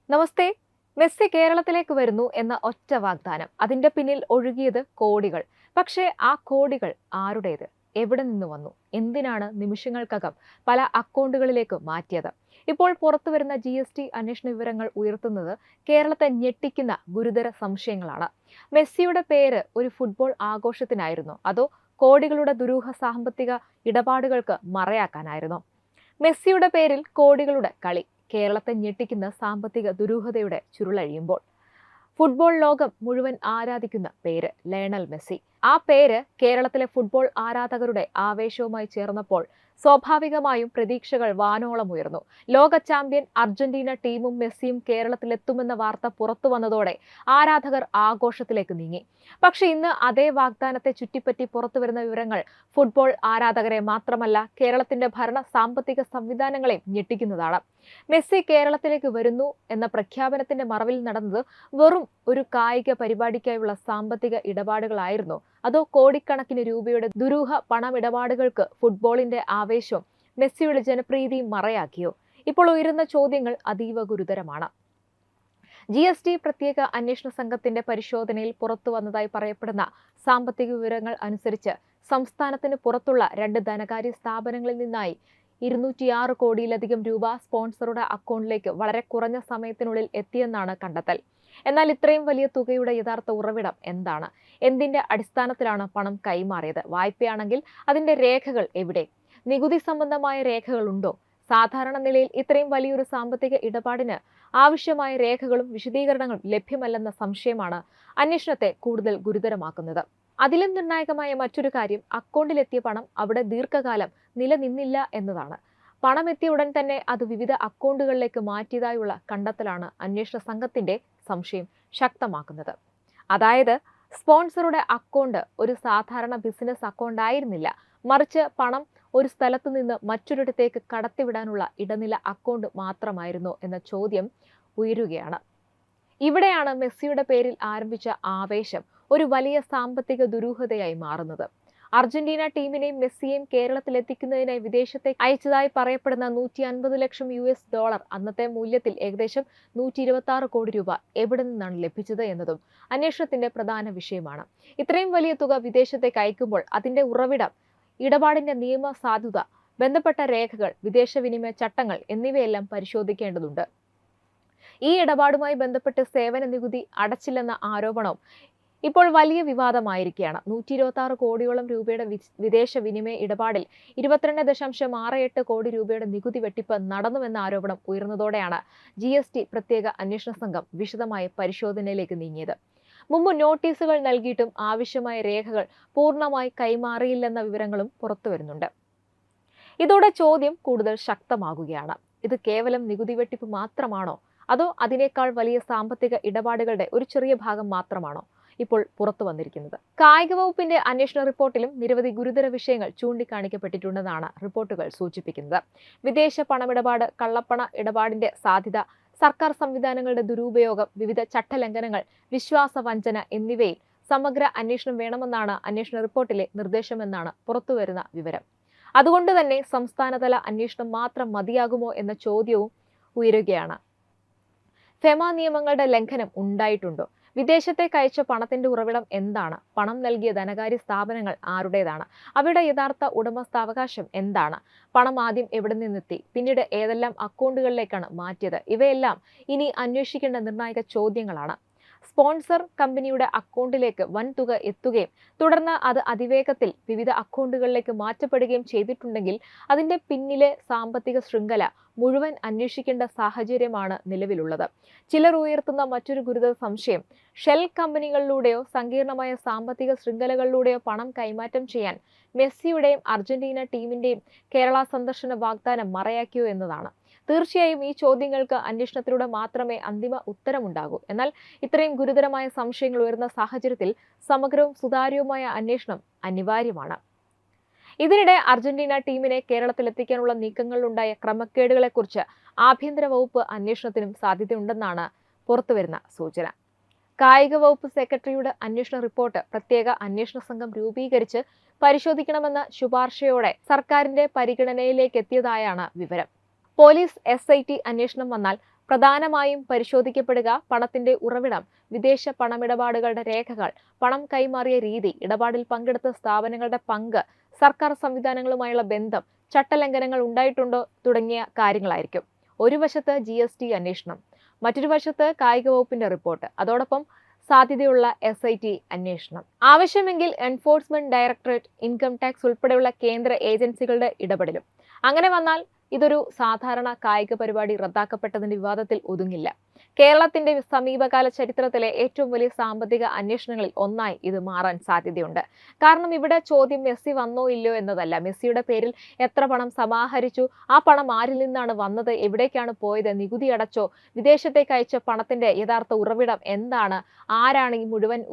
നമസ്തേ. Messi കേരളത്തിലേക്ക് വരുന്നു എന്ന ഒറ്റ വാഗ്ദാനം, അതിന്റെ പിന്നിൽ ഒഴുകിയത് കോടികൾ. പക്ഷേ ആ കോടികൾ ആരുടേത്? എവിടെ നിന്ന് വന്നു? എന്തിനാണ് നിമിഷങ്ങൾക്കകം പല അക്കൗണ്ടുകളിലേക്ക് മാറ്റിയത്? ഇപ്പോൾ പുറത്തുവരുന്ന GST അന്വേഷണ വിവരങ്ങൾ ഉയർത്തുന്നത് കേരളത്തെ ഞെട്ടിക്കുന്ന ഗുരുതര സംശയങ്ങളാണ്. മെസ്സിയുടെ പേര് ഒരു ഫുട്ബോൾ ആഘോഷത്തിനായിരുന്നോ, അതോ കോടികളുടെ ദുരൂഹ സാമ്പത്തിക ഇടപാടുകൾക്ക് മറയാക്കാനായിരുന്നോ? മെസ്സിയുടെ പേരിൽ കോടികളുടെ കളി, കേരളത്തെ ഞെട്ടിക്കുന്ന സാമ്പത്തിക ദുരൂഹതയുടെ ചുരുളഴിയുമ്പോൾ ഫുട്ബോൾ ലോകം മുഴുവൻ ആരാധിക്കുന്ന പേര് ലയണൽ മെസ്സി. ആ പേര് കേരളത്തിലെ ഫുട്ബോൾ ആരാധകരുടെ ആവേശവുമായി ചേർന്നപ്പോൾ സ്വാഭാവികമായും പ്രതീക്ഷകൾ വാനോളം ഉയർന്നു. ലോക ചാമ്പ്യൻ അർജന്റീന ടീമും മെസ്സിയും കേരളത്തിലെത്തുമെന്ന വാർത്ത പുറത്തു വന്നതോടെ ആരാധകർ ആഘോഷത്തിലേക്ക് നീങ്ങി. പക്ഷെ ഇന്ന് അതേ വാഗ്ദാനത്തെ ചുറ്റിപ്പറ്റി പുറത്തുവരുന്ന വിവരങ്ങൾ ഫുട്ബോൾ ആരാധകരെ മാത്രമല്ല, കേരളത്തിന്റെ ഭരണ സാമ്പത്തിക സംവിധാനങ്ങളെയും ഞെട്ടിക്കുന്നതാണ്. മെസ്സി കേരളത്തിലേക്ക് വരുന്നു എന്ന പ്രഖ്യാപനത്തിന്റെ മറവിൽ നടന്നത് വെറും ഒരു കായിക പരിപാടിക്കായുള്ള സാമ്പത്തിക ഇടപാടുകളായിരുന്നോ, അതോ കോടിക്കണക്കിന് രൂപയുടെ ദുരൂഹ പണമിടപാടുകൾക്ക് ഫുട്ബോളിന്റെ ആവേശവും മെസ്സിയുടെ ജനപ്രീതിയും മറയാക്കിയോ? ഇപ്പോൾ ഉയരുന്ന ചോദ്യങ്ങൾ അതീവ ഗുരുതരമാണ്. GST പ്രത്യേക അന്വേഷണ സംഘത്തിന്റെ പരിശോധനയിൽ പുറത്തു വന്നതായി പറയപ്പെടുന്ന സാമ്പത്തിക വിവരങ്ങൾ അനുസരിച്ച് സംസ്ഥാനത്തിന് പുറത്തുള്ള 2 ധനകാര്യ സ്ഥാപനങ്ങളിൽ നിന്നായി 206 കോടിയിലധികം രൂപ സ്പോൺസറുടെ അക്കൗണ്ടിലേക്ക് വളരെ കുറഞ്ഞ സമയത്തിനുള്ളിൽ എത്തിയെന്നാണ് കണ്ടെത്തൽ. എന്നാൽ ഇത്രയും വലിയ തുകയുടെ യഥാർത്ഥ ഉറവിടം എന്താണ്? എന്തിന്റെ അടിസ്ഥാനത്തിലാണ് പണം കൈമാറിയത്? വായ്പയാണെങ്കിൽ അതിന്റെ രേഖകൾ എവിടെ? നികുതി സംബന്ധമായ രേഖകളുണ്ടോ? സാധാരണ നിലയിൽ ഇത്രയും വലിയൊരു സാമ്പത്തിക ഇടപാടിന് ആവശ്യമായ രേഖകളും വിശദീകരണങ്ങളും ലഭ്യമല്ലെന്ന സംശയമാണ് അന്വേഷണത്തെ കൂടുതൽ ഗുരുതരമാക്കുന്നത്. അതിലും നിർണായകമായ മറ്റൊരു കാര്യം, അക്കൗണ്ടിലെത്തിയ പണം അവിടെ ദീർഘകാലം നിലനിന്നില്ല എന്നതാണ്. പണം എത്തിയ ഉടൻ തന്നെ അത് വിവിധ അക്കൗണ്ടുകളിലേക്ക് മാറ്റിയതായുള്ള കണ്ടെത്തലാണ് അന്വേഷണ സംഘത്തിന്റെ സംശയം ശക്തമാക്കുന്നത്. അതായത്, സ്പോൺസറുടെ അക്കൗണ്ട് ഒരു സാധാരണ ബിസിനസ് അക്കൗണ്ട് ആയിരുന്നില്ല, മറിച്ച് പണം ഒരു സ്ഥലത്തു നിന്ന് മറ്റൊരിടത്തേക്ക് കടത്തിവിടാനുള്ള ഇടനില അക്കൗണ്ട് മാത്രമായിരുന്നു എന്ന ചോദ്യം ഉയരുകയാണ്. ഇവിടെയാണ് മെസ്സിയുടെ പേരിൽ ആരംഭിച്ച ആവേശം ഒരു വലിയ സാമ്പത്തിക ദുരൂഹതയായി മാറുന്നത്. അർജന്റീന ടീമിനെയും മെസ്സിയെയും കേരളത്തിലെത്തിക്കുന്നതിനായി വിദേശത്തേക്ക് അയച്ചതായി പറയപ്പെടുന്ന $150 ലക്ഷം അന്നത്തെ മൂല്യത്തിൽ ഏകദേശം 126 കോടി രൂപ എവിടെ നിന്നാണ് ലഭിച്ചത് എന്നതും അന്വേഷണത്തിന്റെ പ്രധാന വിഷയമാണ്. ഇത്രയും വലിയ തുക വിദേശത്തേക്ക് അയക്കുമ്പോൾ അതിന്റെ ഉറവിടം, ഇടപാടിന്റെ നിയമ സാധുത, ബന്ധപ്പെട്ട രേഖകൾ, വിദേശ വിനിമയ ചട്ടങ്ങൾ എന്നിവയെല്ലാം പരിശോധിക്കേണ്ടതുണ്ട്. ഈ ഇടപാടുമായി ബന്ധപ്പെട്ട് സേവന നികുതി അടച്ചില്ലെന്ന ആരോപണവും ഇപ്പോൾ വലിയ വിവാദമായിരിക്കുകയാണ്. 126 കോടിയോളം രൂപയുടെ വിദേശ വിനിമയ ഇടപാടിൽ 22.68 കോടി രൂപയുടെ നികുതി വെട്ടിപ്പ് നടന്നുവെന്ന ആരോപണം ഉയർന്നതോടെയാണ് GST പ്രത്യേക അന്വേഷണ സംഘം വിശദമായ പരിശോധനയിലേക്ക് നീങ്ങിയത്. മുമ്പ് നോട്ടീസുകൾ നൽകിയിട്ടും ആവശ്യമായ രേഖകൾ പൂർണ്ണമായി കൈമാറിയില്ലെന്ന വിവരങ്ങളും പുറത്തുവരുന്നുണ്ട്. ഇതോടെ ചോദ്യം കൂടുതൽ ശക്തമാകുകയാണ്. ഇത് കേവലം നികുതി വെട്ടിപ്പ് മാത്രമാണോ, അതോ അതിനേക്കാൾ വലിയ സാമ്പത്തിക ഇടപാടുകളുടെ ഒരു ചെറിയ ഭാഗം മാത്രമാണോ ഇപ്പോൾ പുറത്തു വന്നിരിക്കുന്നത്? കായിക വകുപ്പിന്റെ അന്വേഷണ റിപ്പോർട്ടിലും നിരവധി ഗുരുതര വിഷയങ്ങൾ ചൂണ്ടിക്കാണിക്കപ്പെട്ടിട്ടുണ്ടെന്നാണ് റിപ്പോർട്ടുകൾ സൂചിപ്പിക്കുന്നത്. വിദേശ പണമിടപാട്, കള്ളപ്പണ ഇടപാടിന്റെ സാധ്യത, സർക്കാർ സംവിധാനങ്ങളുടെ ദുരുപയോഗം, വിവിധ ചട്ടലംഘനങ്ങൾ, വിശ്വാസവഞ്ചന എന്നിവയിൽ സമഗ്ര അന്വേഷണം വേണമെന്നാണ് അന്വേഷണ റിപ്പോർട്ടിലെ നിർദ്ദേശമെന്നാണ് പുറത്തുവരുന്ന വിവരം. അതുകൊണ്ട് തന്നെ സംസ്ഥാനതല അന്വേഷണം മാത്രം മതിയാകുമോ എന്ന ചോദ്യവും ഉയരുകയാണ്. ഫെമ നിയമങ്ങളുടെ ലംഘനം ഉണ്ടായിട്ടുണ്ടോ? വിദേശത്തേക്ക് അയച്ച പണത്തിന്റെ ഉറവിടം എന്താണ്? പണം നൽകിയ ധനകാര്യ സ്ഥാപനങ്ങൾ ആരുടേതാണ്? അവയുടെ യഥാർത്ഥ ഉടമസ്ഥാവകാശം എന്താണ്? പണം ആദ്യം എവിടെ നിന്നെത്തി? പിന്നീട് ഏതെല്ലാം അക്കൗണ്ടുകളിലേക്കാണ് മാറ്റിയത്? ഇവയെല്ലാം ഇനി അന്വേഷിക്കേണ്ട നിർണായക ചോദ്യങ്ങളാണ്. സ്പോൺസർ കമ്പനിയുടെ അക്കൗണ്ടിലേക്ക് വൻ തുക എത്തുകയും തുടർന്ന് അത് അതിവേഗത്തിൽ വിവിധ അക്കൗണ്ടുകളിലേക്ക് മാറ്റപ്പെടുകയും ചെയ്തിട്ടുണ്ടെങ്കിൽ അതിന്റെ പിന്നിലെ സാമ്പത്തിക ശൃംഖല മുഴുവൻ അന്വേഷിക്കേണ്ട സാഹചര്യമാണ് നിലവിലുള്ളത്. ചിലർ ഉയർത്തുന്ന മറ്റൊരു ഗുരുതര സംശയം, ഷെൽ കമ്പനികളിലൂടെയോ സങ്കീർണമായ സാമ്പത്തിക ശൃംഖലകളിലൂടെയോ പണം കൈമാറ്റം ചെയ്യാൻ മെസ്സിയുടെയും അർജന്റീന ടീമിന്റെയും കേരള സന്ദർശന വാഗ്ദാനം മറയാക്കിയോ എന്നതാണ്. തീർച്ചയായും ഈ ചോദ്യങ്ങൾക്ക് അന്വേഷണത്തിലൂടെ മാത്രമേ അന്തിമ ഉത്തരമുണ്ടാകൂ. എന്നാൽ ഇത്രയും ഗുരുതരമായ സംശയങ്ങൾ ഉയർന്ന സാഹചര്യത്തിൽ സമഗ്രവും സുതാര്യവുമായ അന്വേഷണം അനിവാര്യമാണ്. ഇതിനിടെ അർജന്റീന ടീമിനെ കേരളത്തിലെത്തിക്കാനുള്ള നീക്കങ്ങളിലുണ്ടായ ക്രമക്കേടുകളെക്കുറിച്ച് ആഭ്യന്തര വകുപ്പ് അന്വേഷണത്തിനും സാധ്യതയുണ്ടെന്നാണ് പുറത്തുവരുന്ന സൂചന. കായിക വകുപ്പ് സെക്രട്ടറിയുടെ അന്വേഷണ റിപ്പോർട്ട് പ്രത്യേക അന്വേഷണ സംഘം രൂപീകരിച്ച് പരിശോധിക്കണമെന്ന ശുപാർശയോടെ സർക്കാരിന്റെ പരിഗണനയിലേക്ക് എത്തിയതായാണ് വിവരം. പോലീസ് SIT അന്വേഷണം വന്നാൽ പ്രധാനമായും പരിശോധിക്കപ്പെടുക പണത്തിന്റെ ഉറവിടം, വിദേശ പണമിടപാടുകളുടെ രേഖകൾ, പണം കൈമാറിയ രീതി, ഇടപാടിൽ പങ്കെടുത്ത സ്ഥാപനങ്ങളുടെ പങ്ക്, സർക്കാർ സംവിധാനങ്ങളുമായുള്ള ബന്ധം, ചട്ടലംഘനങ്ങൾ ഉണ്ടായിട്ടുണ്ടോ തുടങ്ങിയ കാര്യങ്ങളായിരിക്കും. ഒരു വശത്ത് GST അന്വേഷണം, മറ്റൊരു വശത്ത് കായിക വകുപ്പിന്റെ റിപ്പോർട്ട്, അതോടൊപ്പം സാധ്യതയുള്ള SIT അന്വേഷണം. ആവശ്യമെങ്കിൽ എൻഫോഴ്സ്മെന്റ് ഡയറക്ടറേറ്റ്, ഇൻകം ടാക്സ് ഉൾപ്പെടെയുള്ള കേന്ദ്ര ഏജൻസികളുടെ ഇടപെടലും. അങ്ങനെ വന്നാൽ ഇതൊരു സാധാരണ കായിക പരിപാടി റദ്ദാക്കപ്പെട്ടതിന്റെ വിവാദത്തിൽ ഒതുങ്ങില്ല. കേരളത്തിന്റെ സമീപകാല ചരിത്രത്തിലെ ഏറ്റവും വലിയ സാമ്പത്തിക അന്വേഷണങ്ങളിൽ ഒന്നായി ഇത് മാറാൻ സാധ്യതയുണ്ട്. കാരണം ഇവിടെ ചോദ്യം മെസ്സി വന്നോ ഇല്ലയോ എന്നതല്ല, മെസ്സിയുടെ പേരിൽ എത്ര പണം സമാഹരിച്ചു, ആ പണം ആരിൽ നിന്നാണ് വന്നത്, എവിടേക്കാണ് പോയത്, നികുതി അടച്ചോ, വിദേശത്തേക്ക് അയച്ച പണത്തിന്റെ യഥാർത്ഥ ഉറവിടം എന്താണ്, ആരാണ് ഈ മുഴുവൻ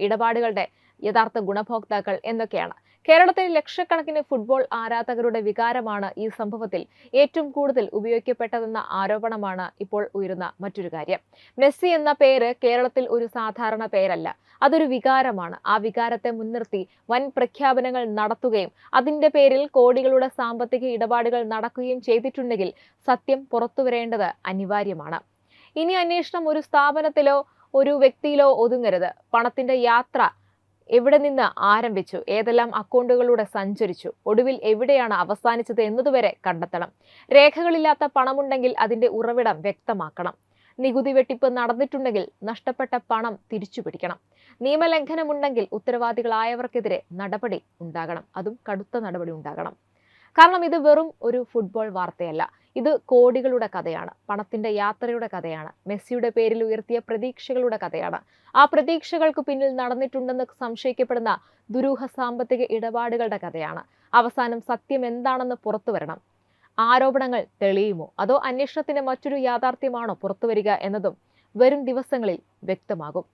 ഇടപാടുകളുടെ യഥാർത്ഥ ഗുണഭോക്താക്കൾ എന്നൊക്കെയാണ്. കേരളത്തിലെ ലക്ഷക്കണക്കിന് ഫുട്ബോൾ ആരാധകരുടെ വികാരമാണ് ഈ സംഭവത്തിൽ ഏറ്റവും കൂടുതൽ ഉപയോഗിക്കപ്പെട്ടതെന്ന ആരോപണമാണ് ഇപ്പോൾ ഉയരുന്ന മറ്റൊരു കാര്യം. മെസ്സി എന്ന പേര് കേരളത്തിൽ ഒരു സാധാരണ പേരല്ല, അതൊരു വികാരമാണ്. ആ വികാരത്തെ മുൻനിർത്തി വൻ പ്രഖ്യാപനങ്ങൾ നടത്തുകയും അതിന്റെ പേരിൽ കോടികളുടെ സാമ്പത്തിക ഇടപാടുകൾ നടക്കുകയും ചെയ്തിട്ടുണ്ടെങ്കിൽ സത്യം പുറത്തുവരേണ്ടത് അനിവാര്യമാണ്. ഇനി അന്വേഷണം ഒരു സ്ഥാപനത്തിലോ ഒരു വ്യക്തിയിലോ ഒതുങ്ങരുത്. പണത്തിന്റെ യാത്ര എവിടെ നിന്ന് ആരംഭിച്ചു, ഏതെല്ലാം അക്കൗണ്ടുകളിലൂടെ സഞ്ചരിച്ചു, ഒടുവിൽ എവിടെയാണ് അവസാനിച്ചത് എന്നതുവരെ കണ്ടെത്തണം. രേഖകളില്ലാത്ത പണമുണ്ടെങ്കിൽ അതിന്റെ ഉറവിടം വ്യക്തമാക്കണം. നികുതി വെട്ടിപ്പ് നടന്നിട്ടുണ്ടെങ്കിൽ നഷ്ടപ്പെട്ട പണം തിരിച്ചുപിടിക്കണം. നിയമലംഘനമുണ്ടെങ്കിൽ ഉത്തരവാദികളായവർക്കെതിരെ നടപടി ഉണ്ടാകണം, അതും കടുത്ത നടപടി ഉണ്ടാകണം. കാരണം ഇത് വെറും ഒരു ഫുട്ബോൾ വാർത്തയല്ല, ഇത് കോടികളുടെ കഥയാണ്, പണത്തിന്റെ യാത്രയുടെ കഥയാണ്, മെസ്സിയുടെ പേരിൽ ഉയർത്തിയ പ്രതീക്ഷകളുടെ കഥയാണ്. ആ പ്രതീക്ഷകൾക്ക് പിന്നിൽ നടന്നിട്ടുണ്ടെന്ന് സംശയിക്കപ്പെടുന്ന ദുരൂഹ സാമ്പത്തിക ഇടപാടുകളുടെ കഥയാണ്. അവസാനം സത്യം എന്താണെന്ന് പുറത്തു വരണം. ആരോപണങ്ങൾ തെളിയുമോ, അതോ അന്വേഷണത്തിന്റെ മറ്റൊരു യാഥാർത്ഥ്യമാണോ പുറത്തുവരിക എന്നതും വരും ദിവസങ്ങളിൽ വ്യക്തമാകും.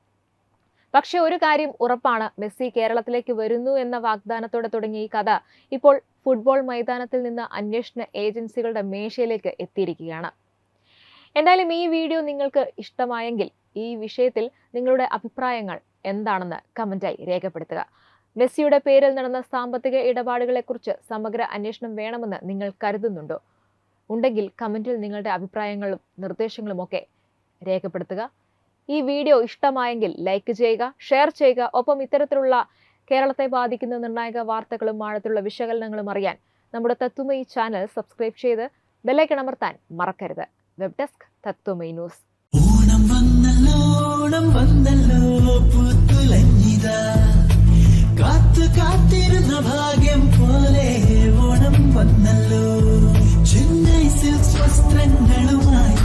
പക്ഷെ ഒരു കാര്യം ഉറപ്പാണ്, മെസ്സി കേരളത്തിലേക്ക് വരുന്നു എന്ന വാഗ്ദാനത്തോടെ തുടങ്ങിയ ഈ കഥ ഇപ്പോൾ ഫുട്ബോൾ മൈതാനത്തിൽ നിന്ന് അന്വേഷണ ഏജൻസികളുടെ മേശയിലേക്ക് എത്തിയിരിക്കുകയാണ്. എന്തായാലും ഈ വീഡിയോ നിങ്ങൾക്ക് ഇഷ്ടമായെങ്കിൽ ഈ വിഷയത്തിൽ നിങ്ങളുടെ അഭിപ്രായങ്ങൾ എന്താണെന്ന് കമന്റായി രേഖപ്പെടുത്തുക. മെസ്സിയുടെ പേരിൽ നടന്ന സാമ്പത്തിക ഇടപാടുകളെക്കുറിച്ച് സമഗ്ര അന്വേഷണം വേണമെന്ന് നിങ്ങൾ കരുതുന്നുണ്ടോ? ഉണ്ടെങ്കിൽ കമന്റിൽ നിങ്ങളുടെ അഭിപ്രായങ്ങളും നിർദ്ദേശങ്ങളും ഒക്കെ രേഖപ്പെടുത്തുക. ഈ വീഡിയോ ഇഷ്ടമായെങ്കിൽ ലൈക്ക് ചെയ്യുക, ഷെയർ ചെയ്യുക. ഒപ്പം ഇത്തരത്തിലുള്ള കേരളത്തെ ബാധിക്കുന്ന നിർണായക വാർത്തകളും ആഴത്തിലുള്ള വിശകലനങ്ങളും അറിയാൻ നമ്മുടെ തത്വമയി ചാനൽ സബ്സ്ക്രൈബ് ചെയ്ത് ബെല്ലൈക്കൺ അമർത്താൻ മറക്കരുത്. Web desk Tatwamayi news. കാത്തിരുന്ന ഭാഗ്യം പോലെ ഓണം വന്നല്ലോ. ചെന്നൈ സിൽക്സ് വസ്ത്രങ്ങളുമായി